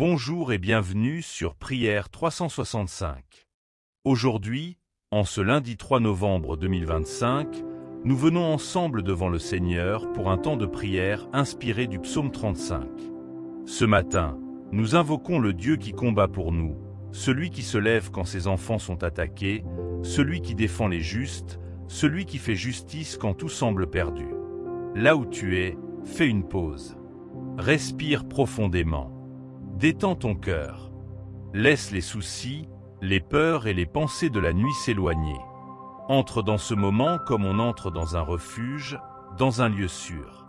Bonjour et bienvenue sur Prière 365. Aujourd'hui, en ce lundi 3 novembre 2025, nous venons ensemble devant le Seigneur pour un temps de prière inspiré du psaume 35. Ce matin, nous invoquons le Dieu qui combat pour nous, celui qui se lève quand ses enfants sont attaqués, celui qui défend les justes, celui qui fait justice quand tout semble perdu. Là où tu es, fais une pause. Respire profondément. Détends ton cœur. Laisse les soucis, les peurs et les pensées de la nuit s'éloigner. Entre dans ce moment comme on entre dans un refuge, dans un lieu sûr.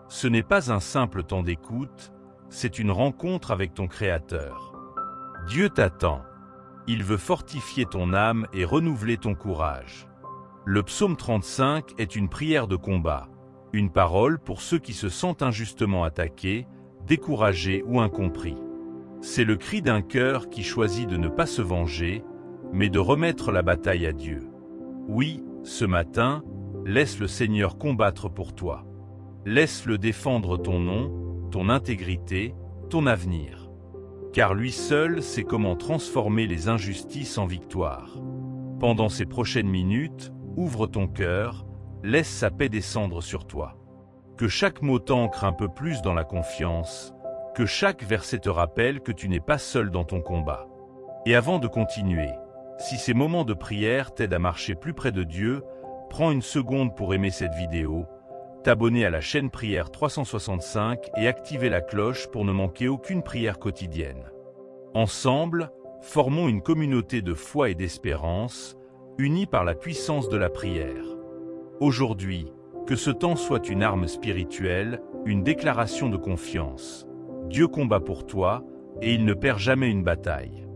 Ce n'est pas un simple temps d'écoute, c'est une rencontre avec ton Créateur. Dieu t'attend. Il veut fortifier ton âme et renouveler ton courage. Le psaume 35 est une prière de combat, une parole pour ceux qui se sentent injustement attaqués, découragés ou incompris. C'est le cri d'un cœur qui choisit de ne pas se venger, mais de remettre la bataille à Dieu. Oui, ce matin, laisse le Seigneur combattre pour toi. Laisse-le défendre ton nom, ton intégrité, ton avenir. Car lui seul sait comment transformer les injustices en victoire. Pendant ces prochaines minutes, ouvre ton cœur, laisse sa paix descendre sur toi. Que chaque mot t'ancre un peu plus dans la confiance, que chaque verset te rappelle que tu n'es pas seul dans ton combat. Et avant de continuer, si ces moments de prière t'aident à marcher plus près de Dieu, prends une seconde pour aimer cette vidéo, t'abonner à la chaîne Prière 365 et activer la cloche pour ne manquer aucune prière quotidienne. Ensemble, formons une communauté de foi et d'espérance, unis par la puissance de la prière. Aujourd'hui, que ce temps soit une arme spirituelle, une déclaration de confiance. Dieu combat pour toi, et il ne perd jamais une bataille.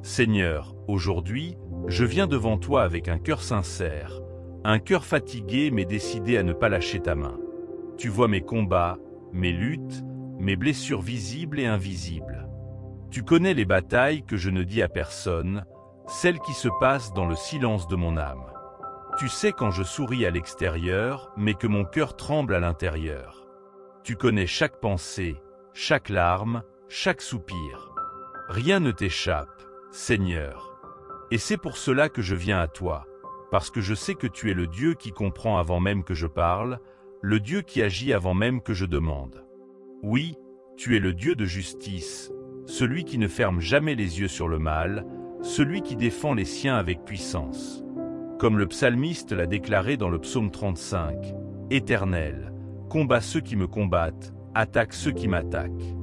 Seigneur, aujourd'hui, je viens devant toi avec un cœur sincère, un cœur fatigué mais décidé à ne pas lâcher ta main. Tu vois mes combats, mes luttes, mes blessures visibles et invisibles. Tu connais les batailles que je ne dis à personne, celles qui se passent dans le silence de mon âme. Tu sais quand je souris à l'extérieur, mais que mon cœur tremble à l'intérieur. Tu connais chaque pensée, chaque larme, chaque soupir. Rien ne t'échappe, Seigneur. Et c'est pour cela que je viens à toi, parce que je sais que tu es le Dieu qui comprend avant même que je parle, le Dieu qui agit avant même que je demande. Oui, tu es le Dieu de justice, celui qui ne ferme jamais les yeux sur le mal, celui qui défend les siens avec puissance. Comme le psalmiste l'a déclaré dans le psaume 35, « Éternel, combat ceux qui me combattent, attaque ceux qui m'attaquent. »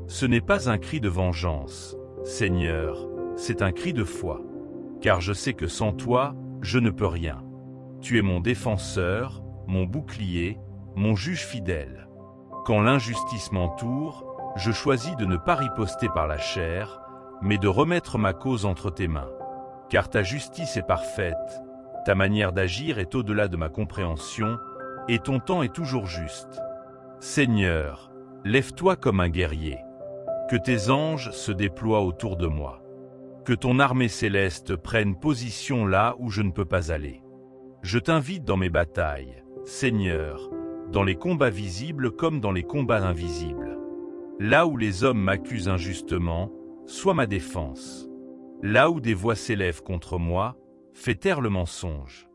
Ce n'est pas un cri de vengeance, Seigneur, c'est un cri de foi. Car je sais que sans toi, je ne peux rien. Tu es mon défenseur, mon bouclier, mon juge fidèle. Quand l'injustice m'entoure, je choisis de ne pas riposter par la chair, mais de remettre ma cause entre tes mains. Car ta justice est parfaite, ta manière d'agir est au-delà de ma compréhension, et ton temps est toujours juste. Seigneur, lève-toi comme un guerrier. Que tes anges se déploient autour de moi. Que ton armée céleste prenne position là où je ne peux pas aller. Je t'invite dans mes batailles, Seigneur, dans les combats visibles comme dans les combats invisibles. Là où les hommes m'accusent injustement, sois ma défense. Là où des voix s'élèvent contre moi, fais taire le mensonge.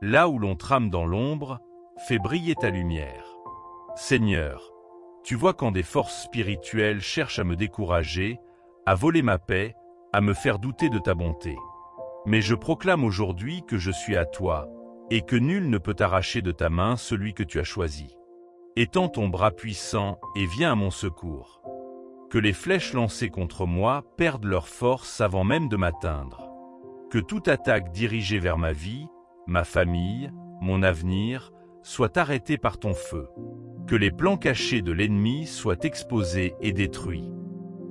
Là où l'on trame dans l'ombre, fais briller ta lumière. Seigneur, tu vois quand des forces spirituelles cherchent à me décourager, à voler ma paix, à me faire douter de ta bonté. Mais je proclame aujourd'hui que je suis à toi, et que nul ne peut arracher de ta main celui que tu as choisi. Étends ton bras puissant et viens à mon secours. Que les flèches lancées contre moi perdent leur force avant même de m'atteindre. Que toute attaque dirigée vers ma vie, ma famille, mon avenir, soit arrêtée par ton feu. Que les plans cachés de l'ennemi soient exposés et détruits.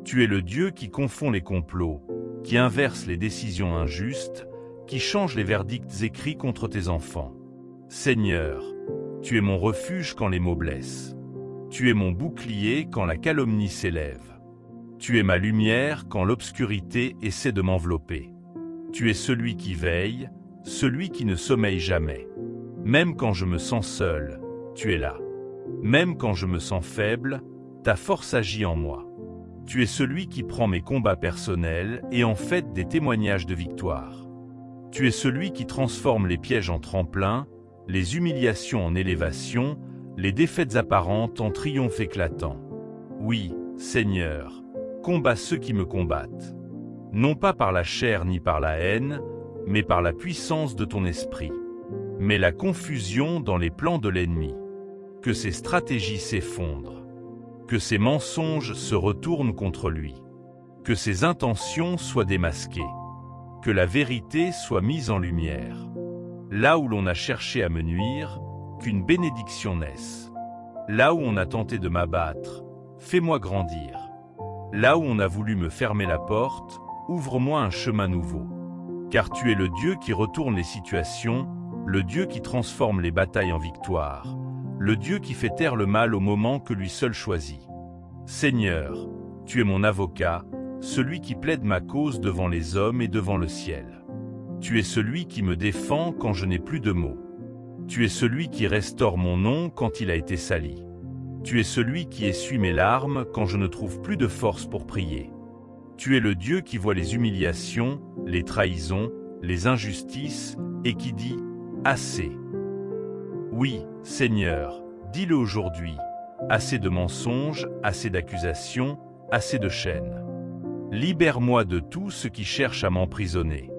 Tu es le Dieu qui confond les complots, qui inverse les décisions injustes, qui change les verdicts écrits contre tes enfants. Seigneur, tu es mon refuge quand les maux blessent. Tu es mon bouclier quand la calomnie s'élève. Tu es ma lumière quand l'obscurité essaie de m'envelopper. Tu es celui qui veille, celui qui ne sommeille jamais. Même quand je me sens seul, tu es là. Même quand je me sens faible, ta force agit en moi. Tu es celui qui prend mes combats personnels et en fait des témoignages de victoire. Tu es celui qui transforme les pièges en tremplins, les humiliations en élévation, les défaites apparentes en triomphes éclatants. Oui, Seigneur, combats ceux qui me combattent. Non pas par la chair ni par la haine, mais par la puissance de ton esprit. Mets la confusion dans les plans de l'ennemi. Que ses stratégies s'effondrent. Que ses mensonges se retournent contre lui. Que ses intentions soient démasquées. Que la vérité soit mise en lumière. Là où l'on a cherché à me nuire, qu'une bénédiction naisse. Là où on a tenté de m'abattre, fais-moi grandir. Là où on a voulu me fermer la porte, ouvre-moi un chemin nouveau. Car tu es le Dieu qui retourne les situations, le Dieu qui transforme les batailles en victoire, le Dieu qui fait taire le mal au moment que lui seul choisit. Seigneur, tu es mon avocat, celui qui plaide ma cause devant les hommes et devant le ciel. Tu es celui qui me défend quand je n'ai plus de mots. Tu es celui qui restaure mon nom quand il a été sali. Tu es celui qui essuie mes larmes quand je ne trouve plus de force pour prier. Tu es le Dieu qui voit les humiliations, les trahisons, les injustices, et qui dit « Assez ». Oui, Seigneur, dis-le aujourd'hui. Assez de mensonges, assez d'accusations, assez de chaînes. Libère-moi de tout ce qui cherche à m'emprisonner.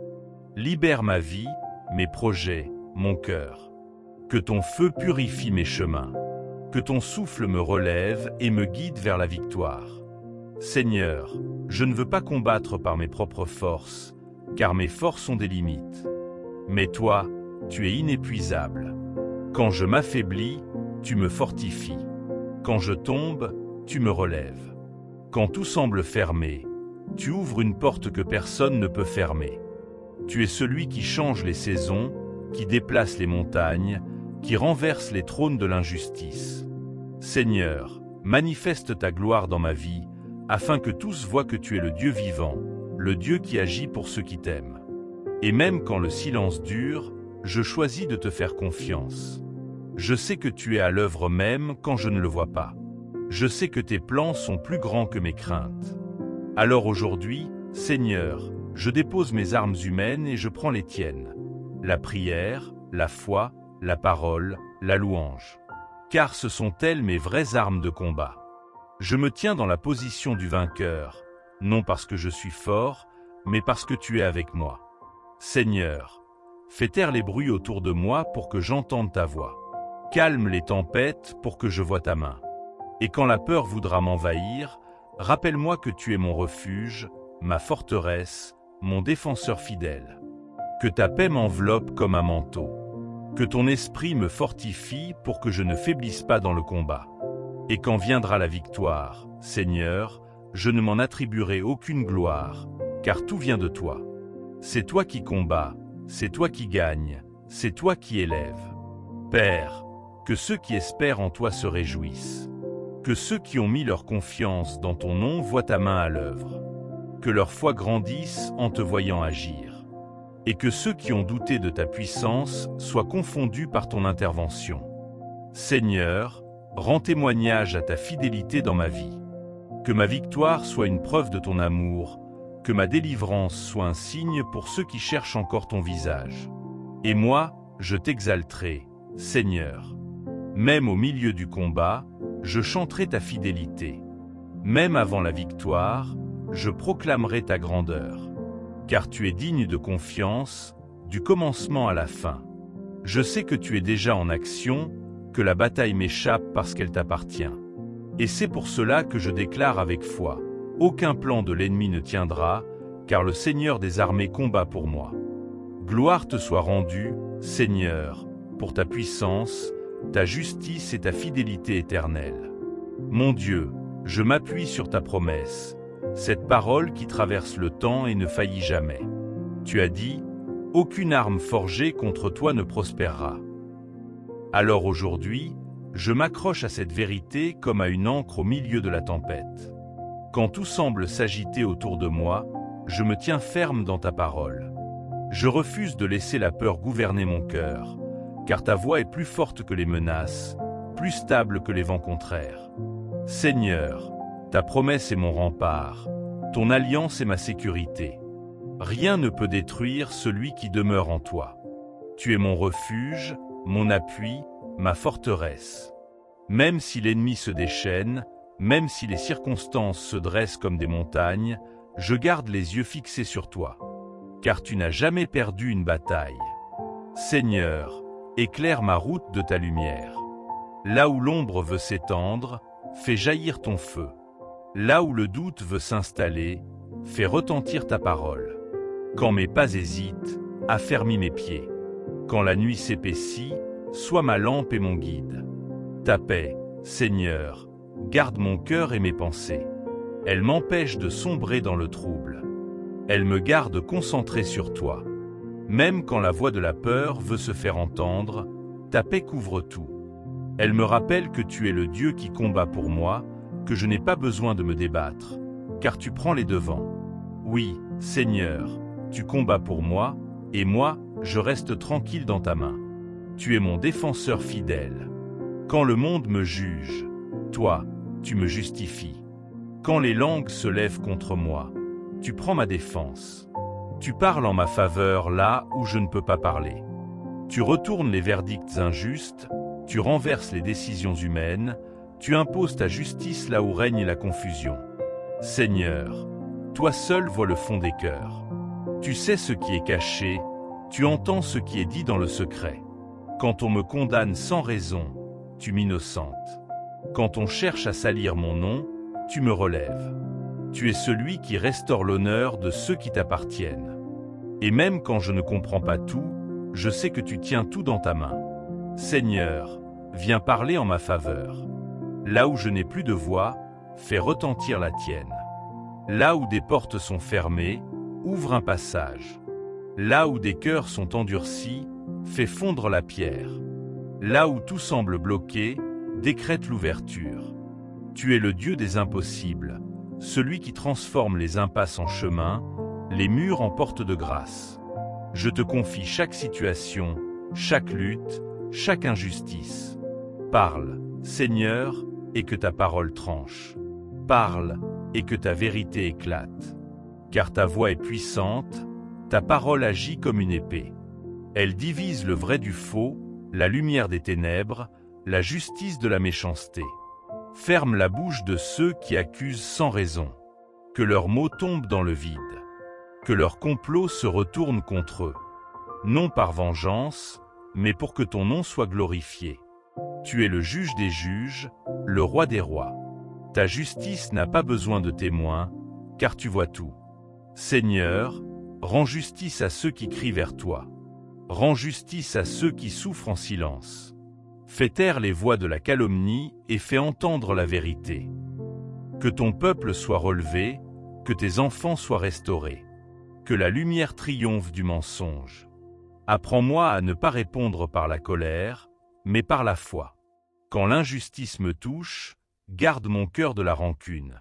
Libère ma vie, mes projets, mon cœur. Que ton feu purifie mes chemins. Que ton souffle me relève et me guide vers la victoire. Seigneur, je ne veux pas combattre par mes propres forces, car mes forces ont des limites. Mais toi, tu es inépuisable. Quand je m'affaiblis, tu me fortifies. Quand je tombe, tu me relèves. Quand tout semble fermé, tu ouvres une porte que personne ne peut fermer. Tu es celui qui change les saisons, qui déplace les montagnes, qui renverse les trônes de l'injustice. Seigneur, manifeste ta gloire dans ma vie, afin que tous voient que tu es le Dieu vivant, le Dieu qui agit pour ceux qui t'aiment. Et même quand le silence dure, je choisis de te faire confiance. Je sais que tu es à l'œuvre même quand je ne le vois pas. Je sais que tes plans sont plus grands que mes craintes. Alors aujourd'hui, Seigneur, je dépose mes armes humaines et je prends les tiennes. La prière, la foi, la parole, la louange. Car ce sont elles mes vraies armes de combat. Je me tiens dans la position du vainqueur, non parce que je suis fort, mais parce que tu es avec moi. Seigneur, fais taire les bruits autour de moi pour que j'entende ta voix. Calme les tempêtes pour que je voie ta main. Et quand la peur voudra m'envahir, rappelle-moi que tu es mon refuge, ma forteresse, mon défenseur fidèle. Que ta paix m'enveloppe comme un manteau. Que ton esprit me fortifie pour que je ne faiblisse pas dans le combat. Et quand viendra la victoire, Seigneur, je ne m'en attribuerai aucune gloire, car tout vient de toi. C'est toi qui combats, c'est toi qui gagnes, c'est toi qui élèves. Père, que ceux qui espèrent en toi se réjouissent. Que ceux qui ont mis leur confiance dans ton nom voient ta main à l'œuvre. Que leur foi grandisse en te voyant agir. Et que ceux qui ont douté de ta puissance soient confondus par ton intervention. Seigneur, rends témoignage à ta fidélité dans ma vie. Que ma victoire soit une preuve de ton amour, que ma délivrance soit un signe pour ceux qui cherchent encore ton visage. Et moi, je t'exalterai, Seigneur. Même au milieu du combat, je chanterai ta fidélité. Même avant la victoire, je proclamerai ta grandeur. Car tu es digne de confiance, du commencement à la fin. Je sais que tu es déjà en action, que la bataille m'échappe parce qu'elle t'appartient. Et c'est pour cela que je déclare avec foi, aucun plan de l'ennemi ne tiendra, car le Seigneur des armées combat pour moi. Gloire te soit rendue, Seigneur, pour ta puissance, ta justice et ta fidélité éternelle. Mon Dieu, je m'appuie sur ta promesse, cette parole qui traverse le temps et ne faillit jamais. Tu as dit, aucune arme forgée contre toi ne prospérera. Alors aujourd'hui, je m'accroche à cette vérité comme à une ancre au milieu de la tempête. Quand tout semble s'agiter autour de moi, je me tiens ferme dans ta parole. Je refuse de laisser la peur gouverner mon cœur, car ta voix est plus forte que les menaces, plus stable que les vents contraires. Seigneur, Ta promesse est mon rempart, ton alliance est ma sécurité. Rien ne peut détruire celui qui demeure en toi. Tu es mon refuge, mon appui, ma forteresse. Même si l'ennemi se déchaîne, même si les circonstances se dressent comme des montagnes, je garde les yeux fixés sur toi. Car tu n'as jamais perdu une bataille. Seigneur, éclaire ma route de ta lumière. Là où l'ombre veut s'étendre, fais jaillir ton feu. Là où le doute veut s'installer, fais retentir ta parole. Quand mes pas hésitent, affermis mes pieds. Quand la nuit s'épaissit, sois ma lampe et mon guide. Ta paix, Seigneur, garde mon cœur et mes pensées. Elle m'empêche de sombrer dans le trouble. Elle me garde concentré sur toi. Même quand la voix de la peur veut se faire entendre, ta paix couvre tout. Elle me rappelle que tu es le Dieu qui combat pour moi, que je n'ai pas besoin de me débattre, car tu prends les devants. Oui, Seigneur, tu combats pour moi, et moi, je reste tranquille dans ta main. Tu es mon défenseur fidèle. Quand le monde me juge, toi, tu me justifies. Quand les langues se lèvent contre moi, tu prends ma défense. Tu parles en ma faveur là où je ne peux pas parler. Tu retournes les verdicts injustes, tu renverses les décisions humaines, tu imposes ta justice là où règne la confusion. Seigneur, toi seul vois le fond des cœurs. Tu sais ce qui est caché, tu entends ce qui est dit dans le secret. Quand on me condamne sans raison, tu m'innocentes. Quand on cherche à salir mon nom, tu me relèves. Tu es celui qui restaure l'honneur de ceux qui t'appartiennent. Et même quand je ne comprends pas tout, je sais que tu tiens tout dans ta main. Seigneur, viens parler en ma faveur. Là où je n'ai plus de voix, fais retentir la tienne. Là où des portes sont fermées, ouvre un passage. Là où des cœurs sont endurcis, fais fondre la pierre. Là où tout semble bloqué, décrète l'ouverture. Tu es le Dieu des impossibles, celui qui transforme les impasses en chemin, les murs en portes de grâce. Je te confie chaque situation, chaque lutte, chaque injustice. Parle, Seigneur, et que ta parole tranche. Parle, et que ta vérité éclate. Car ta voix est puissante, ta parole agit comme une épée. Elle divise le vrai du faux, la lumière des ténèbres, la justice de la méchanceté. Ferme la bouche de ceux qui accusent sans raison. Que leurs mots tombent dans le vide. Que leur complot se retourne contre eux. Non par vengeance, mais pour que ton nom soit glorifié. Tu es le juge des juges, le roi des rois. Ta justice n'a pas besoin de témoins, car tu vois tout. Seigneur, rends justice à ceux qui crient vers toi. Rends justice à ceux qui souffrent en silence. Fais taire les voix de la calomnie et fais entendre la vérité. Que ton peuple soit relevé, que tes enfants soient restaurés. Que la lumière triomphe du mensonge. Apprends-moi à ne pas répondre par la colère, mais par la foi. Quand l'injustice me touche, garde mon cœur de la rancune.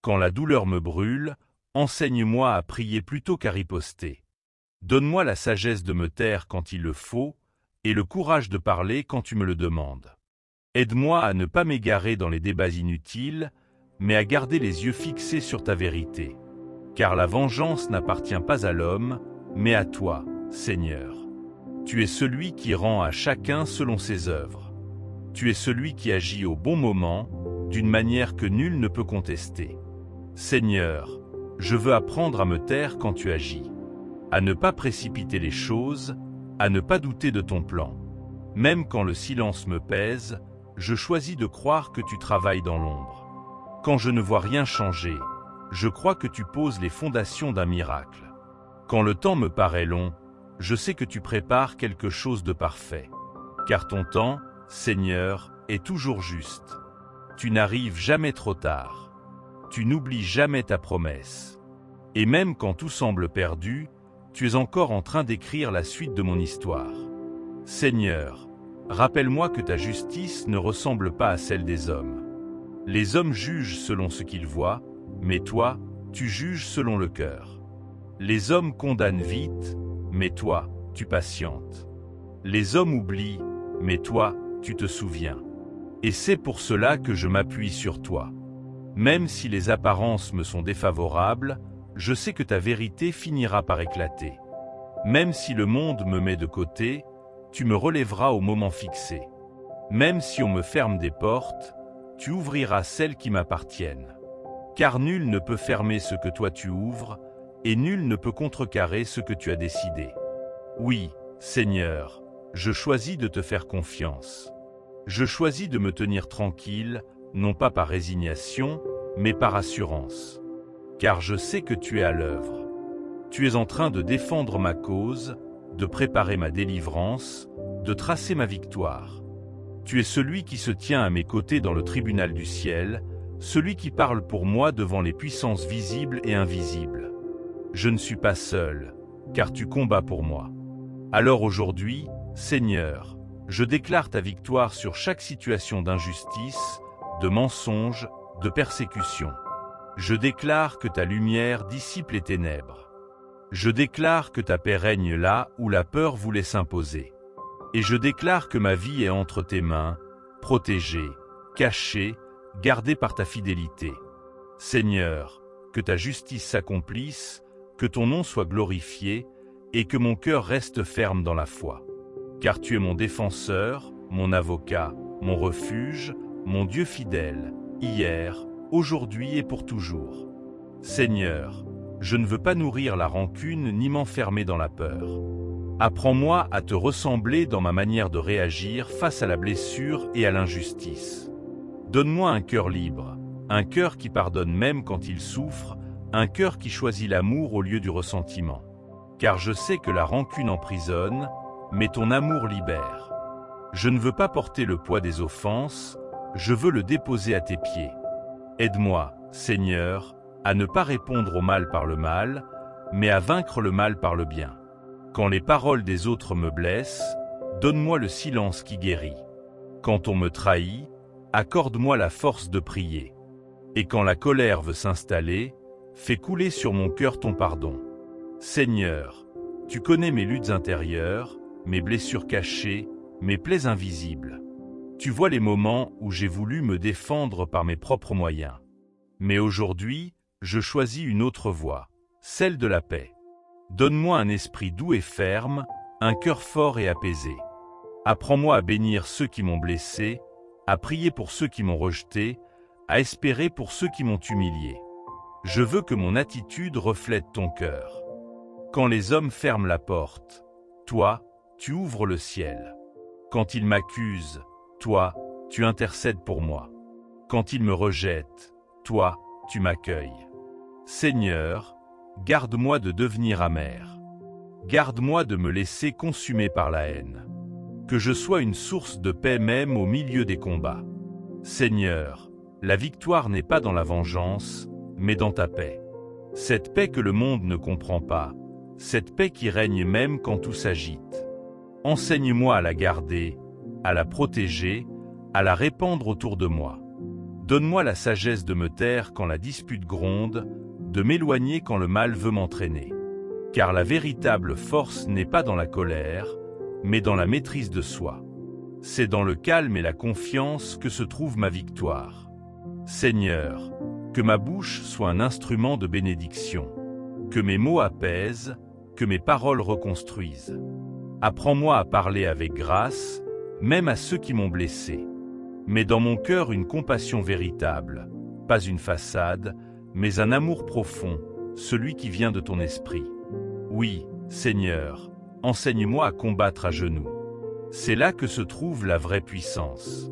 Quand la douleur me brûle, enseigne-moi à prier plutôt qu'à riposter. Donne-moi la sagesse de me taire quand il le faut, et le courage de parler quand tu me le demandes. Aide-moi à ne pas m'égarer dans les débats inutiles, mais à garder les yeux fixés sur ta vérité. Car la vengeance n'appartient pas à l'homme, mais à toi, Seigneur. Tu es celui qui rend à chacun selon ses œuvres. Tu es celui qui agit au bon moment, d'une manière que nul ne peut contester. Seigneur, je veux apprendre à me taire quand tu agis, à ne pas précipiter les choses, à ne pas douter de ton plan. Même quand le silence me pèse, je choisis de croire que tu travailles dans l'ombre. Quand je ne vois rien changer, je crois que tu poses les fondations d'un miracle. Quand le temps me paraît long, je sais que tu prépares quelque chose de parfait. Car ton temps, Seigneur, est toujours juste. Tu n'arrives jamais trop tard. Tu n'oublies jamais ta promesse. Et même quand tout semble perdu, tu es encore en train d'écrire la suite de mon histoire. Seigneur, rappelle-moi que ta justice ne ressemble pas à celle des hommes. Les hommes jugent selon ce qu'ils voient, mais toi, tu juges selon le cœur. Les hommes condamnent vite, mais toi, tu patientes. Les hommes oublient, mais toi, tu te souviens. Et c'est pour cela que je m'appuie sur toi. Même si les apparences me sont défavorables, je sais que ta vérité finira par éclater. Même si le monde me met de côté, tu me relèveras au moment fixé. Même si on me ferme des portes, tu ouvriras celles qui m'appartiennent. Car nul ne peut fermer ce que toi tu ouvres, et nul ne peut contrecarrer ce que tu as décidé. Oui, Seigneur, je choisis de te faire confiance. Je choisis de me tenir tranquille, non pas par résignation, mais par assurance. Car je sais que tu es à l'œuvre. Tu es en train de défendre ma cause, de préparer ma délivrance, de tracer ma victoire. Tu es celui qui se tient à mes côtés dans le tribunal du ciel, celui qui parle pour moi devant les puissances visibles et invisibles. Je ne suis pas seul, car tu combats pour moi. Alors aujourd'hui, Seigneur, je déclare ta victoire sur chaque situation d'injustice, de mensonge, de persécution. Je déclare que ta lumière dissipe les ténèbres. Je déclare que ta paix règne là où la peur voulait s'imposer. Et je déclare que ma vie est entre tes mains, protégée, cachée, gardée par ta fidélité. Seigneur, que ta justice s'accomplisse, que ton nom soit glorifié, et que mon cœur reste ferme dans la foi. Car tu es mon défenseur, mon avocat, mon refuge, mon Dieu fidèle, hier, aujourd'hui et pour toujours. Seigneur, je ne veux pas nourrir la rancune ni m'enfermer dans la peur. Apprends-moi à te ressembler dans ma manière de réagir face à la blessure et à l'injustice. Donne-moi un cœur libre, un cœur qui pardonne même quand il souffre, un cœur qui choisit l'amour au lieu du ressentiment. Car je sais que la rancune emprisonne, mais ton amour libère. Je ne veux pas porter le poids des offenses, je veux le déposer à tes pieds. Aide-moi, Seigneur, à ne pas répondre au mal par le mal, mais à vaincre le mal par le bien. Quand les paroles des autres me blessent, donne-moi le silence qui guérit. Quand on me trahit, accorde-moi la force de prier. Et quand la colère veut s'installer, fais couler sur mon cœur ton pardon. Seigneur, tu connais mes luttes intérieures, mes blessures cachées, mes plaies invisibles. Tu vois les moments où j'ai voulu me défendre par mes propres moyens. Mais aujourd'hui, je choisis une autre voie, celle de la paix. Donne-moi un esprit doux et ferme, un cœur fort et apaisé. Apprends-moi à bénir ceux qui m'ont blessé, à prier pour ceux qui m'ont rejeté, à espérer pour ceux qui m'ont humilié. Je veux que mon attitude reflète ton cœur. Quand les hommes ferment la porte, toi, tu ouvres le ciel. Quand ils m'accusent, toi, tu intercèdes pour moi. Quand ils me rejettent, toi, tu m'accueilles. Seigneur, garde-moi de devenir amer. Garde-moi de me laisser consumer par la haine. Que je sois une source de paix même au milieu des combats. Seigneur, la victoire n'est pas dans la vengeance, mais dans ta paix. Cette paix que le monde ne comprend pas, cette paix qui règne même quand tout s'agite. Enseigne-moi à la garder, à la protéger, à la répandre autour de moi. Donne-moi la sagesse de me taire quand la dispute gronde, de m'éloigner quand le mal veut m'entraîner. Car la véritable force n'est pas dans la colère, mais dans la maîtrise de soi. C'est dans le calme et la confiance que se trouve ma victoire. Seigneur, que ma bouche soit un instrument de bénédiction, que mes mots apaisent, que mes paroles reconstruisent. Apprends-moi à parler avec grâce, même à ceux qui m'ont blessé. Mets dans mon cœur une compassion véritable, pas une façade, mais un amour profond, celui qui vient de ton esprit. Oui, Seigneur, enseigne-moi à combattre à genoux. C'est là que se trouve la vraie puissance.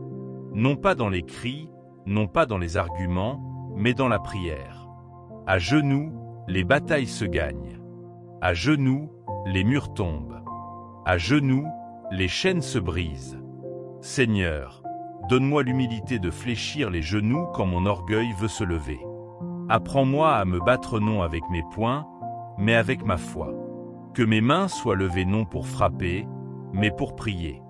Non pas dans les cris, non pas dans les arguments, mais dans la prière. À genoux, les batailles se gagnent. À genoux, les murs tombent. À genoux, les chaînes se brisent. Seigneur, donne-moi l'humilité de fléchir les genoux quand mon orgueil veut se lever. Apprends-moi à me battre non avec mes poings, mais avec ma foi. Que mes mains soient levées non pour frapper, mais pour prier.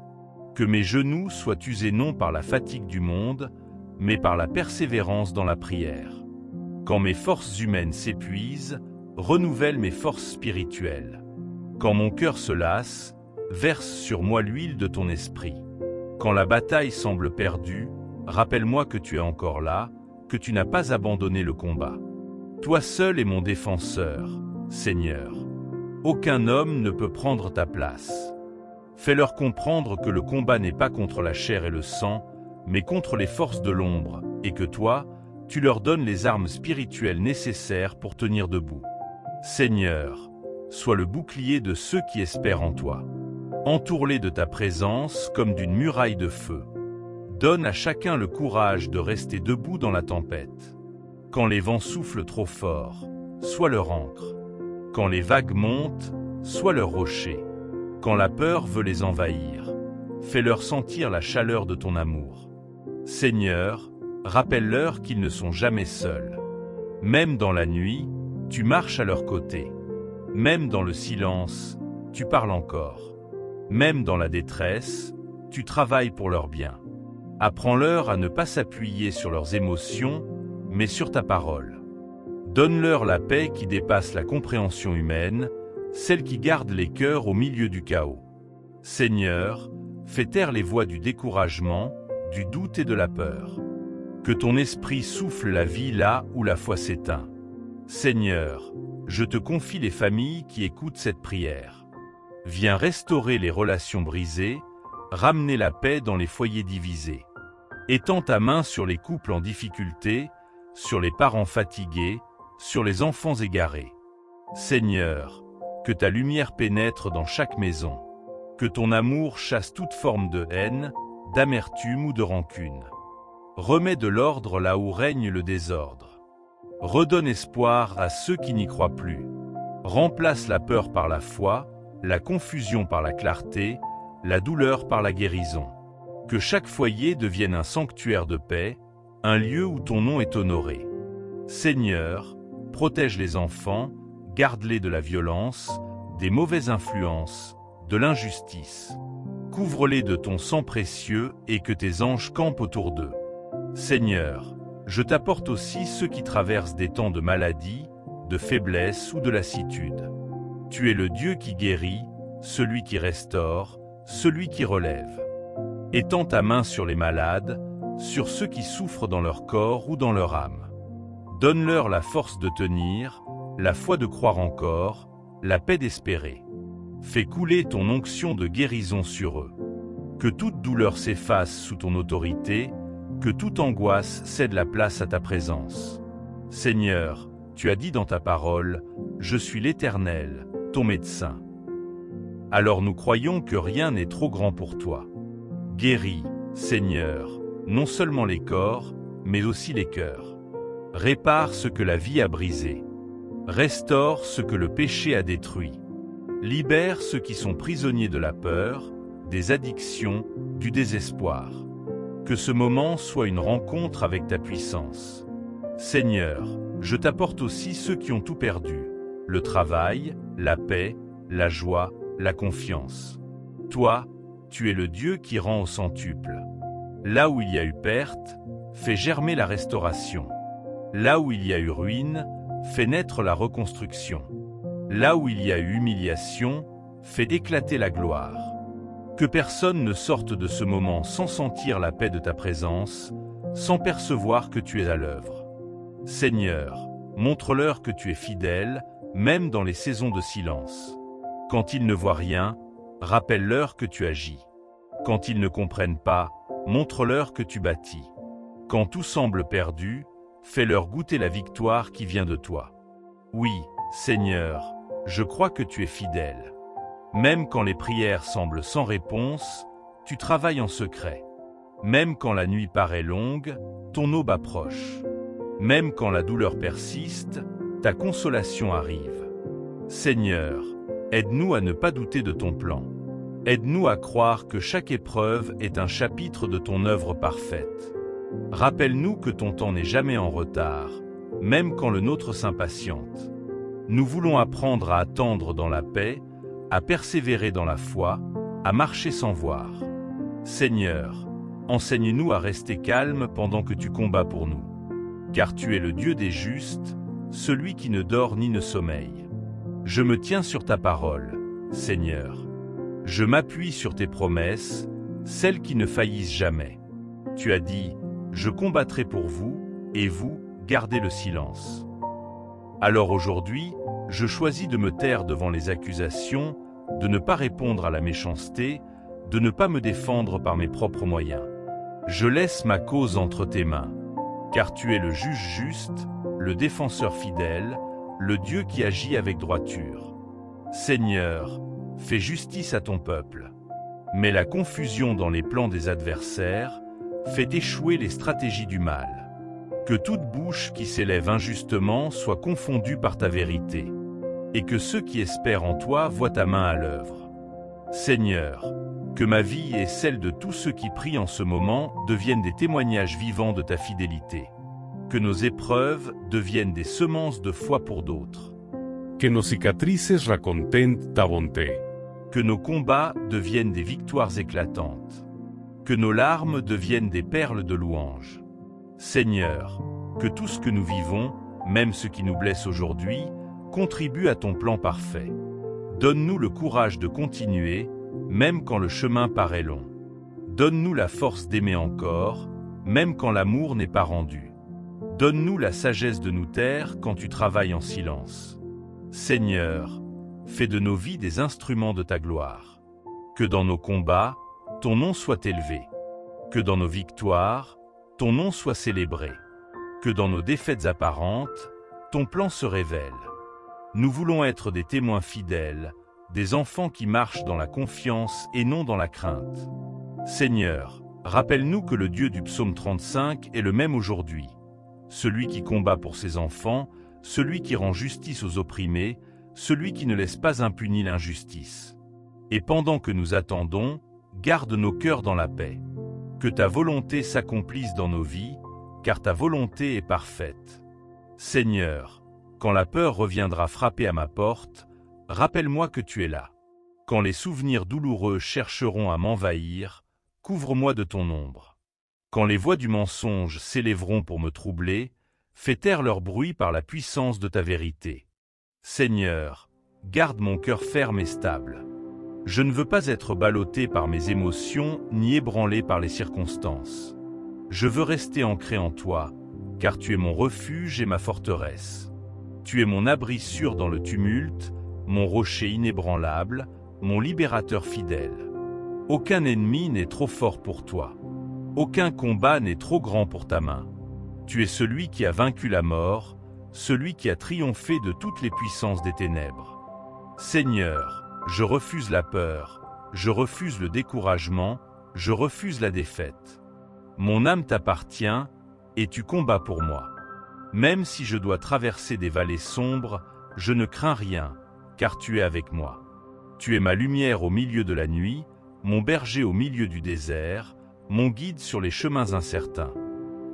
Que mes genoux soient usés non par la fatigue du monde, mais par la persévérance dans la prière. Quand mes forces humaines s'épuisent, renouvelle mes forces spirituelles. Quand mon cœur se lasse, verse sur moi l'huile de ton esprit. Quand la bataille semble perdue, rappelle-moi que tu es encore là, que tu n'as pas abandonné le combat. Toi seul es mon défenseur, Seigneur. Aucun homme ne peut prendre ta place. Fais-leur comprendre que le combat n'est pas contre la chair et le sang, mais contre les forces de l'ombre, et que toi, tu leur donnes les armes spirituelles nécessaires pour tenir debout. Seigneur, sois le bouclier de ceux qui espèrent en toi. Entoure-les de ta présence comme d'une muraille de feu. Donne à chacun le courage de rester debout dans la tempête. Quand les vents soufflent trop fort, sois leur ancre. Quand les vagues montent, sois leur rocher. Quand la peur veut les envahir, fais-leur sentir la chaleur de ton amour. Seigneur, rappelle-leur qu'ils ne sont jamais seuls. Même dans la nuit, tu marches à leur côté. Même dans le silence, tu parles encore. Même dans la détresse, tu travailles pour leur bien. Apprends-leur à ne pas s'appuyer sur leurs émotions, mais sur ta parole. Donne-leur la paix qui dépasse la compréhension humaine, celle qui garde les cœurs au milieu du chaos. Seigneur, fais taire les voix du découragement, du doute et de la peur. Que ton esprit souffle la vie là où la foi s'éteint. Seigneur, je te confie les familles qui écoutent cette prière. Viens restaurer les relations brisées, ramener la paix dans les foyers divisés. Étends ta main sur les couples en difficulté, sur les parents fatigués, sur les enfants égarés. Seigneur, que ta lumière pénètre dans chaque maison. Que ton amour chasse toute forme de haine, d'amertume ou de rancune. Remets de l'ordre là où règne le désordre. Redonne espoir à ceux qui n'y croient plus. Remplace la peur par la foi, la confusion par la clarté, la douleur par la guérison. Que chaque foyer devienne un sanctuaire de paix, un lieu où ton nom est honoré. Seigneur, protège les enfants, garde-les de la violence, des mauvaises influences, de l'injustice. Couvre-les de ton sang précieux et que tes anges campent autour d'eux. Seigneur, je t'apporte aussi ceux qui traversent des temps de maladie, de faiblesse ou de lassitude. Tu es le Dieu qui guérit, celui qui restaure, celui qui relève. Étends ta main sur les malades, sur ceux qui souffrent dans leur corps ou dans leur âme. Donne-leur la force de tenir, la foi de croire encore, la paix d'espérer. Fais couler ton onction de guérison sur eux. Que toute douleur s'efface sous ton autorité, que toute angoisse cède la place à ta présence. Seigneur, tu as dit dans ta parole, « Je suis l'Éternel, ton médecin ». Alors nous croyons que rien n'est trop grand pour toi. Guéris, Seigneur, non seulement les corps, mais aussi les cœurs. Répare ce que la vie a brisé. Restaure ce que le péché a détruit. Libère ceux qui sont prisonniers de la peur, des addictions, du désespoir. Que ce moment soit une rencontre avec ta puissance. Seigneur, je t'apporte aussi ceux qui ont tout perdu, le travail, la paix, la joie, la confiance. Toi, tu es le Dieu qui rend au centuple. Là où il y a eu perte, fais germer la restauration. Là où il y a eu ruine, fais naître la reconstruction. Là où il y a eu humiliation, fais éclater la gloire. Que personne ne sorte de ce moment sans sentir la paix de ta présence, sans percevoir que tu es à l'œuvre. Seigneur, montre-leur que tu es fidèle, même dans les saisons de silence. Quand ils ne voient rien, rappelle-leur que tu agis. Quand ils ne comprennent pas, montre-leur que tu bâtis. Quand tout semble perdu, fais-leur goûter la victoire qui vient de toi. Oui, Seigneur, je crois que tu es fidèle. Même quand les prières semblent sans réponse, tu travailles en secret. Même quand la nuit paraît longue, ton aube approche. Même quand la douleur persiste, ta consolation arrive. Seigneur, aide-nous à ne pas douter de ton plan. Aide-nous à croire que chaque épreuve est un chapitre de ton œuvre parfaite. Rappelle-nous que ton temps n'est jamais en retard, même quand le nôtre s'impatiente. Nous voulons apprendre à attendre dans la paix, à persévérer dans la foi, à marcher sans voir. Seigneur, enseigne-nous à rester calmes pendant que tu combats pour nous. Car tu es le Dieu des justes, celui qui ne dort ni ne sommeille. Je me tiens sur ta parole, Seigneur. Je m'appuie sur tes promesses, celles qui ne faillissent jamais. Tu as dit, je combattrai pour vous, et vous, gardez le silence. Alors aujourd'hui, je choisis de me taire devant les accusations, de ne pas répondre à la méchanceté, de ne pas me défendre par mes propres moyens. Je laisse ma cause entre tes mains, car tu es le juge juste, le défenseur fidèle, le Dieu qui agit avec droiture. Seigneur, fais justice à ton peuple. Mets la confusion dans les plans des adversaires, fais échouer les stratégies du mal. Que toute bouche qui s'élève injustement soit confondue par ta vérité, et que ceux qui espèrent en toi voient ta main à l'œuvre. Seigneur, que ma vie et celle de tous ceux qui prient en ce moment deviennent des témoignages vivants de ta fidélité. Que nos épreuves deviennent des semences de foi pour d'autres. Que nos cicatrices raconten ta bonté. Que nos combats deviennent des victoires éclatantes. Que nos larmes deviennent des perles de louange. Seigneur, que tout ce que nous vivons, même ce qui nous blesse aujourd'hui, contribue à ton plan parfait. Donne-nous le courage de continuer, même quand le chemin paraît long. Donne-nous la force d'aimer encore, même quand l'amour n'est pas rendu. Donne-nous la sagesse de nous taire quand tu travailles en silence. Seigneur, fais de nos vies des instruments de ta gloire. Que dans nos combats, ton nom soit élevé. Que dans nos victoires, ton nom soit célébré. Que dans nos défaites apparentes, ton plan se révèle. Nous voulons être des témoins fidèles, des enfants qui marchent dans la confiance et non dans la crainte. Seigneur, rappelle-nous que le Dieu du psaume 35 est le même aujourd'hui. Celui qui combat pour ses enfants, celui qui rend justice aux opprimés, celui qui ne laisse pas impunie l'injustice. Et pendant que nous attendons, garde nos cœurs dans la paix. Que ta volonté s'accomplisse dans nos vies, car ta volonté est parfaite. Seigneur, quand la peur reviendra frapper à ma porte, rappelle-moi que tu es là. Quand les souvenirs douloureux chercheront à m'envahir, couvre-moi de ton ombre. Quand les voix du mensonge s'élèveront pour me troubler, fais taire leur bruit par la puissance de ta vérité. Seigneur, garde mon cœur ferme et stable. Je ne veux pas être ballotté par mes émotions ni ébranlé par les circonstances. Je veux rester ancré en toi, car tu es mon refuge et ma forteresse. Tu es mon abri sûr dans le tumulte, mon rocher inébranlable, mon libérateur fidèle. Aucun ennemi n'est trop fort pour toi. Aucun combat n'est trop grand pour ta main. Tu es celui qui a vaincu la mort, celui qui a triomphé de toutes les puissances des ténèbres. Seigneur, je refuse la peur, je refuse le découragement, je refuse la défaite. Mon âme t'appartient, et tu combats pour moi. Même si je dois traverser des vallées sombres, je ne crains rien, car tu es avec moi. Tu es ma lumière au milieu de la nuit, mon berger au milieu du désert, mon guide sur les chemins incertains.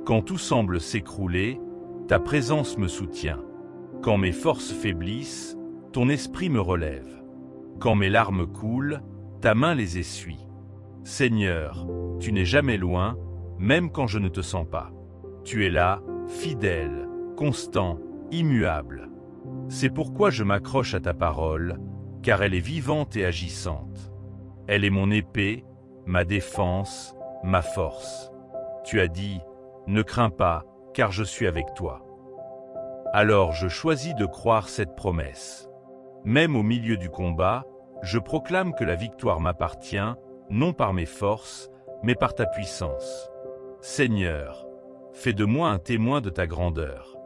Quand tout semble s'écrouler, ta présence me soutient. Quand mes forces faiblissent, ton esprit me relève. Quand mes larmes coulent, ta main les essuie. Seigneur, tu n'es jamais loin, même quand je ne te sens pas. Tu es là, fidèle, constant, immuable. C'est pourquoi je m'accroche à ta parole, car elle est vivante et agissante. Elle est mon épée, ma défense, ma force. Tu as dit, ne crains pas, car je suis avec toi. Alors je choisis de croire cette promesse. Même au milieu du combat, je proclame que la victoire m'appartient, non par mes forces, mais par ta puissance. Seigneur, fais de moi un témoin de ta grandeur.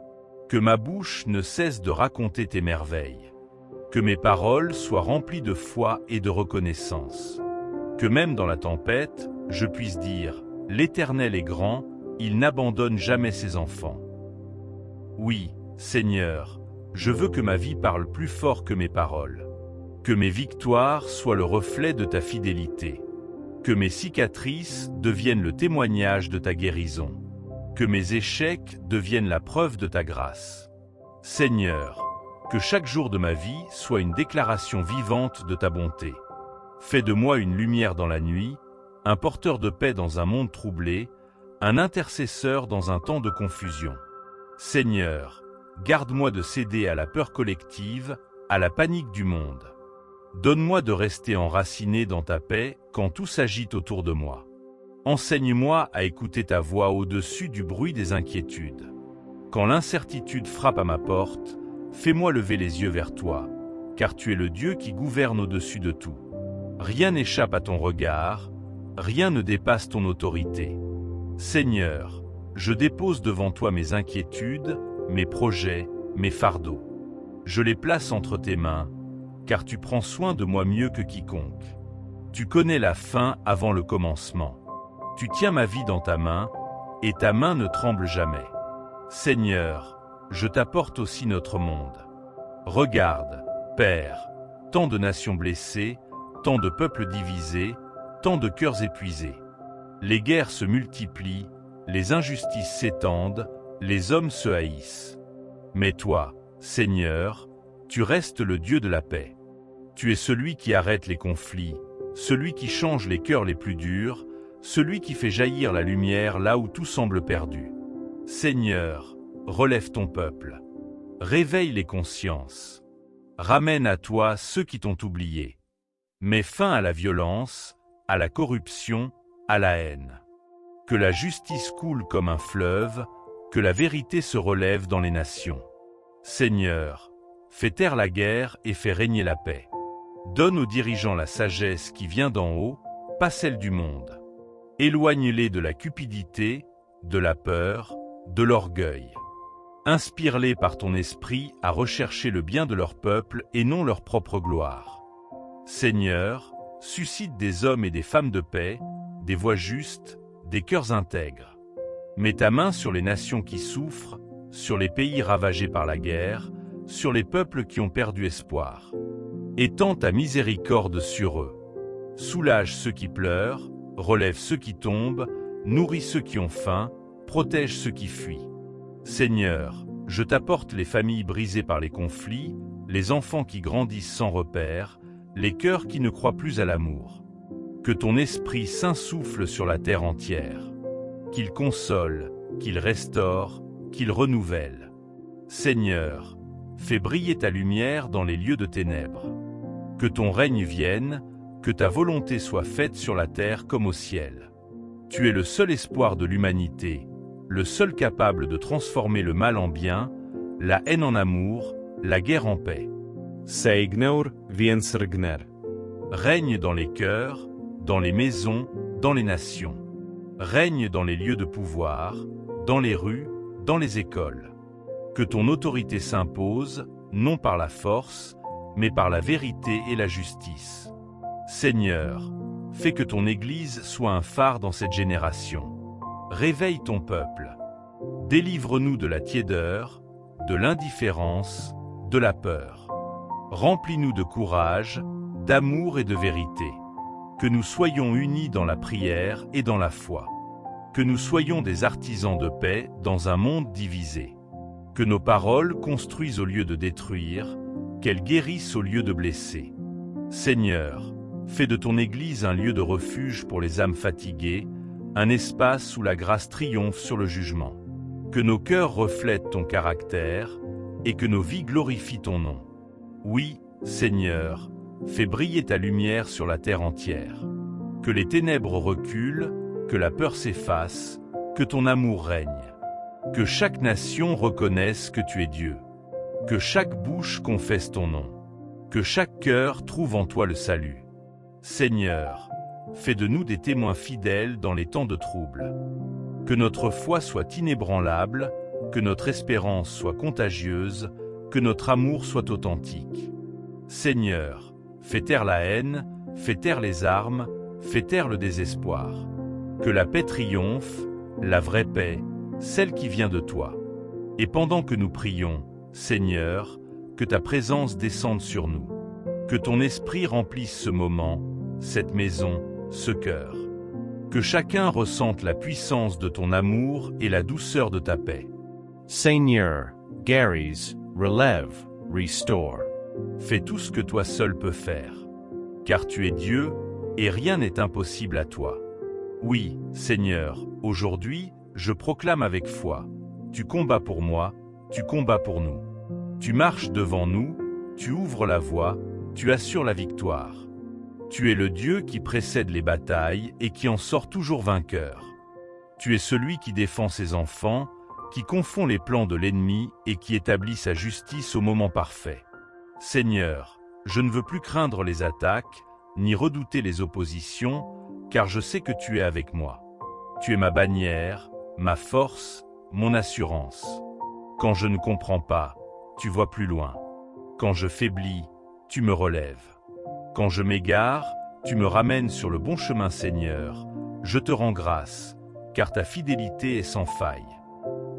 Que ma bouche ne cesse de raconter tes merveilles. Que mes paroles soient remplies de foi et de reconnaissance. Que même dans la tempête, je puisse dire, l'Éternel est grand, il n'abandonne jamais ses enfants. Oui, Seigneur, je veux que ma vie parle plus fort que mes paroles. Que mes victoires soient le reflet de ta fidélité. Que mes cicatrices deviennent le témoignage de ta guérison. Que mes échecs deviennent la preuve de ta grâce. Seigneur, que chaque jour de ma vie soit une déclaration vivante de ta bonté. Fais de moi une lumière dans la nuit, un porteur de paix dans un monde troublé, un intercesseur dans un temps de confusion. Seigneur, garde-moi de céder à la peur collective, à la panique du monde. Donne-moi de rester enraciné dans ta paix quand tout s'agite autour de moi. Enseigne-moi à écouter ta voix au-dessus du bruit des inquiétudes. Quand l'incertitude frappe à ma porte, fais-moi lever les yeux vers toi, car tu es le Dieu qui gouverne au-dessus de tout. Rien n'échappe à ton regard, rien ne dépasse ton autorité. Seigneur, je dépose devant toi mes inquiétudes, mes projets, mes fardeaux. Je les place entre tes mains, car tu prends soin de moi mieux que quiconque. Tu connais la fin avant le commencement. Tu tiens ma vie dans ta main, et ta main ne tremble jamais. Seigneur, je t'apporte aussi notre monde. Regarde, Père, tant de nations blessées, tant de peuples divisés, tant de cœurs épuisés. Les guerres se multiplient, les injustices s'étendent, les hommes se haïssent. Mais toi, Seigneur, tu restes le Dieu de la paix. Tu es celui qui arrête les conflits, celui qui change les cœurs les plus durs, celui qui fait jaillir la lumière là où tout semble perdu. Seigneur, relève ton peuple. Réveille les consciences. Ramène à toi ceux qui t'ont oublié. Mets fin à la violence, à la corruption, à la haine. Que la justice coule comme un fleuve, que la vérité se relève dans les nations. Seigneur, fais taire la guerre et fais régner la paix. Donne aux dirigeants la sagesse qui vient d'en haut, pas celle du monde. Éloigne-les de la cupidité, de la peur, de l'orgueil. Inspire-les par ton esprit à rechercher le bien de leur peuple et non leur propre gloire. Seigneur, suscite des hommes et des femmes de paix, des voix justes, des cœurs intègres. Mets ta main sur les nations qui souffrent, sur les pays ravagés par la guerre, sur les peuples qui ont perdu espoir. Étends ta miséricorde sur eux. Soulage ceux qui pleurent, relève ceux qui tombent, nourris ceux qui ont faim, protège ceux qui fuient. Seigneur, je t'apporte les familles brisées par les conflits, les enfants qui grandissent sans repère, les cœurs qui ne croient plus à l'amour. Que ton Esprit Saint souffle sur la terre entière. Qu'il console, qu'il restaure, qu'il renouvelle. Seigneur, fais briller ta lumière dans les lieux de ténèbres. Que ton règne vienne, que ta volonté soit faite sur la terre comme au ciel. Tu es le seul espoir de l'humanité, le seul capable de transformer le mal en bien, la haine en amour, la guerre en paix. Seigneur, więc regner. Règne dans les cœurs, dans les maisons, dans les nations. Règne dans les lieux de pouvoir, dans les rues, dans les écoles. Que ton autorité s'impose, non par la force, mais par la vérité et la justice. Seigneur, fais que ton Église soit un phare dans cette génération. Réveille ton peuple. Délivre-nous de la tiédeur, de l'indifférence, de la peur. Remplis-nous de courage, d'amour et de vérité. Que nous soyons unis dans la prière et dans la foi. Que nous soyons des artisans de paix dans un monde divisé. Que nos paroles construisent au lieu de détruire, qu'elles guérissent au lieu de blesser. Seigneur, fais de ton Église un lieu de refuge pour les âmes fatiguées, un espace où la grâce triomphe sur le jugement. Que nos cœurs reflètent ton caractère et que nos vies glorifient ton nom. Oui, Seigneur, fais briller ta lumière sur la terre entière. Que les ténèbres reculent, que la peur s'efface, que ton amour règne. Que chaque nation reconnaisse que tu es Dieu. Que chaque bouche confesse ton nom. Que chaque cœur trouve en toi le salut. Seigneur, fais de nous des témoins fidèles dans les temps de trouble. Que notre foi soit inébranlable, que notre espérance soit contagieuse, que notre amour soit authentique. Seigneur, fais taire la haine, fais taire les armes, fais taire le désespoir. Que la paix triomphe, la vraie paix, celle qui vient de toi. Et pendant que nous prions, Seigneur, que ta présence descende sur nous. Que ton esprit remplisse ce moment, cette maison, ce cœur. Que chacun ressente la puissance de ton amour et la douceur de ta paix. Seigneur, guéris, relève, restore. Fais tout ce que toi seul peux faire. Car tu es Dieu, et rien n'est impossible à toi. Oui, Seigneur, aujourd'hui, je proclame avec foi. Tu combats pour moi, tu combats pour nous. Tu marches devant nous, tu ouvres la voie, tu assures la victoire. Tu es le Dieu qui précède les batailles et qui en sort toujours vainqueur. Tu es celui qui défend ses enfants, qui confond les plans de l'ennemi et qui établit sa justice au moment parfait. Seigneur, je ne veux plus craindre les attaques, ni redouter les oppositions, car je sais que tu es avec moi. Tu es ma bannière, ma force, mon assurance. Quand je ne comprends pas, tu vois plus loin. Quand je faiblis, tu me relèves. Quand je m'égare, tu me ramènes sur le bon chemin, Seigneur. Je te rends grâce, car ta fidélité est sans faille.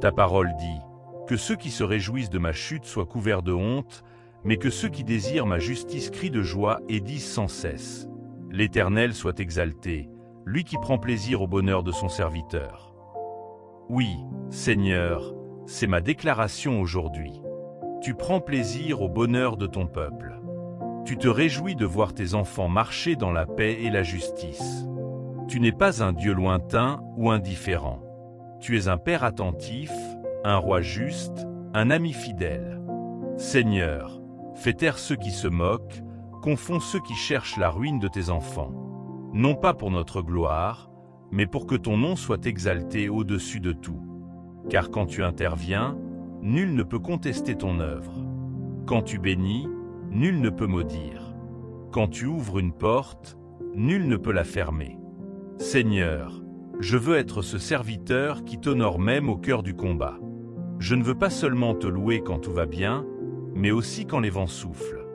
Ta parole dit que ceux qui se réjouissent de ma chute soient couverts de honte, mais que ceux qui désirent ma justice crient de joie et disent sans cesse: L'Éternel soit exalté, lui qui prend plaisir au bonheur de son serviteur. Oui, Seigneur, c'est ma déclaration aujourd'hui. Tu prends plaisir au bonheur de ton peuple. Tu te réjouis de voir tes enfants marcher dans la paix et la justice. Tu n'es pas un Dieu lointain ou indifférent. Tu es un Père attentif, un Roi juste, un ami fidèle. Seigneur, fais taire ceux qui se moquent, confonds ceux qui cherchent la ruine de tes enfants. Non pas pour notre gloire, mais pour que ton nom soit exalté au-dessus de tout. Car quand tu interviens, nul ne peut contester ton œuvre. Quand tu bénis, nul ne peut maudire. Quand tu ouvres une porte, nul ne peut la fermer. Seigneur, je veux être ce serviteur qui t'honore même au cœur du combat. Je ne veux pas seulement te louer quand tout va bien, mais aussi quand les vents soufflent.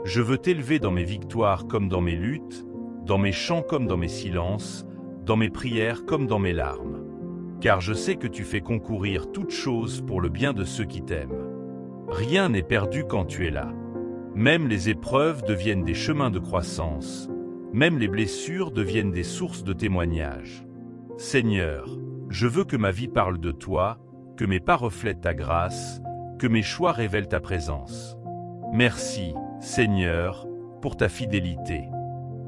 Je veux t'élever dans mes victoires comme dans mes luttes, dans mes chants comme dans mes silences, dans mes prières comme dans mes larmes. Car je sais que tu fais concourir toutes choses pour le bien de ceux qui t'aiment. Rien n'est perdu quand tu es là. Même les épreuves deviennent des chemins de croissance. Même les blessures deviennent des sources de témoignages. Seigneur, je veux que ma vie parle de toi, que mes pas reflètent ta grâce, que mes choix révèlent ta présence. Merci, Seigneur, pour ta fidélité.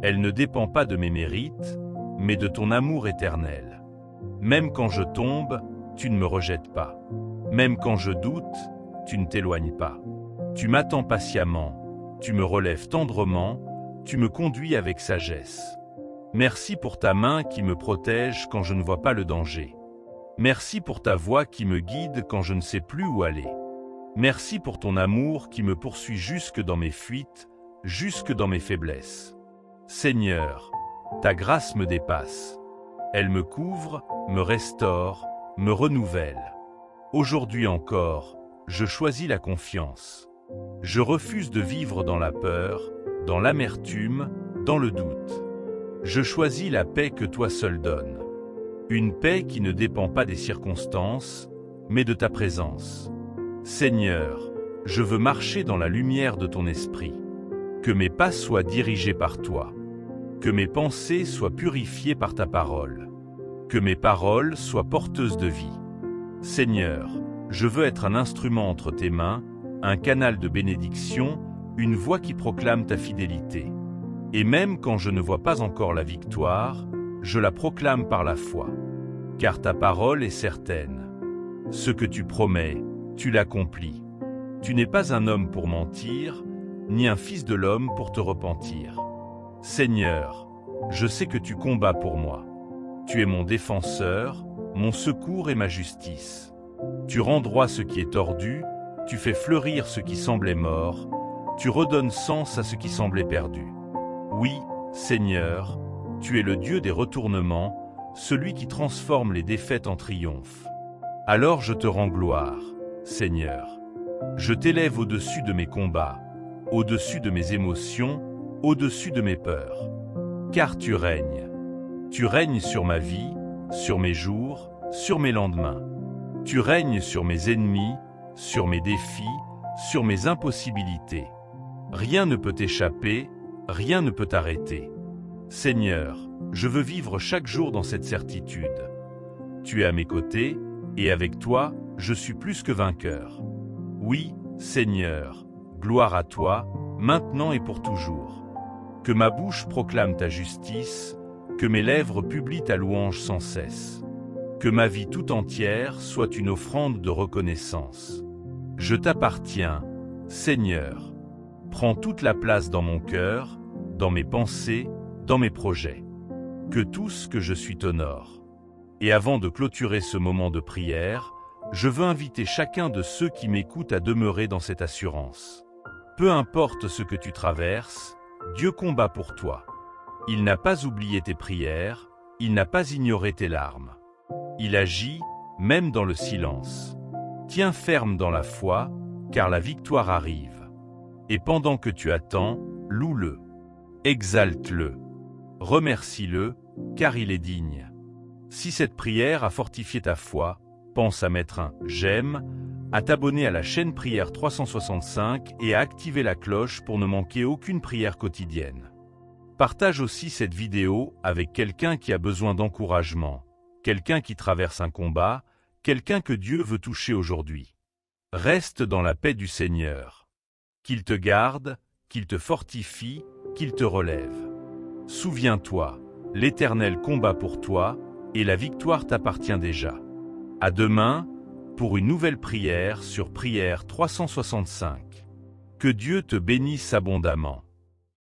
Elle ne dépend pas de mes mérites, mais de ton amour éternel. Même quand je tombe, tu ne me rejettes pas. Même quand je doute, tu ne t'éloignes pas. Tu m'attends patiemment, tu me relèves tendrement, tu me conduis avec sagesse. Merci pour ta main qui me protège quand je ne vois pas le danger. Merci pour ta voix qui me guide quand je ne sais plus où aller. Merci pour ton amour qui me poursuit jusque dans mes fuites, jusque dans mes faiblesses. Seigneur, ta grâce me dépasse. Elle me couvre, me restaure, me renouvelle. Aujourd'hui encore, je choisis la confiance. Je refuse de vivre dans la peur, dans l'amertume, dans le doute. Je choisis la paix que toi seul donnes. Une paix qui ne dépend pas des circonstances, mais de ta présence. Seigneur, je veux marcher dans la lumière de ton esprit. Que mes pas soient dirigés par toi. Que mes pensées soient purifiées par ta parole. Que mes paroles soient porteuses de vie. Seigneur, je veux être un instrument entre tes mains, un canal de bénédiction, une voix qui proclame ta fidélité. Et même quand je ne vois pas encore la victoire, je la proclame par la foi. Car ta parole est certaine. Ce que tu promets, tu l'accomplis. Tu n'es pas un homme pour mentir, ni un fils de l'homme pour te repentir. Seigneur, je sais que tu combats pour moi. Tu es mon défenseur, mon secours et ma justice. Tu rends droit ce qui est tordu, tu fais fleurir ce qui semblait mort, tu redonnes sens à ce qui semblait perdu. Oui, Seigneur, tu es le Dieu des retournements, celui qui transforme les défaites en triomphe. Alors je te rends gloire, Seigneur. Je t'élève au-dessus de mes combats, au-dessus de mes émotions, au-dessus de mes peurs. Car tu règnes. Tu règnes sur ma vie, sur mes jours, sur mes lendemains. Tu règnes sur mes ennemis, sur mes défis, sur mes impossibilités. Rien ne peut t'échapper, rien ne peut t'arrêter. Seigneur, je veux vivre chaque jour dans cette certitude. Tu es à mes côtés, et avec toi, je suis plus que vainqueur. Oui, Seigneur, gloire à toi, maintenant et pour toujours. Que ma bouche proclame ta justice, que mes lèvres publient ta louange sans cesse. Que ma vie tout entière soit une offrande de reconnaissance. Je t'appartiens, Seigneur. Prends toute la place dans mon cœur, dans mes pensées, dans mes projets. Que tout ce que je suis t'honore. Et avant de clôturer ce moment de prière, Je veux inviter chacun de ceux qui m'écoutent à demeurer dans cette assurance. Peu importe ce que tu traverses, Dieu combat pour toi. Il n'a pas oublié tes prières, il n'a pas ignoré tes larmes. Il agit, même dans le silence. Tiens ferme dans la foi, car la victoire arrive. Et pendant que tu attends, loue-le. Exalte-le. Remercie-le, car il est digne. Si cette prière a fortifié ta foi, pense à mettre un « j'aime », à t'abonner à la chaîne Prière 365 et à activer la cloche pour ne manquer aucune prière quotidienne. Partage aussi cette vidéo avec quelqu'un qui a besoin d'encouragement, quelqu'un qui traverse un combat, quelqu'un que Dieu veut toucher aujourd'hui. Reste dans la paix du Seigneur. Qu'il te garde, qu'il te fortifie, qu'il te relève. Souviens-toi, l'Éternel combat pour toi, et la victoire t'appartient déjà. À demain, pour une nouvelle prière sur Prière 365. Que Dieu te bénisse abondamment.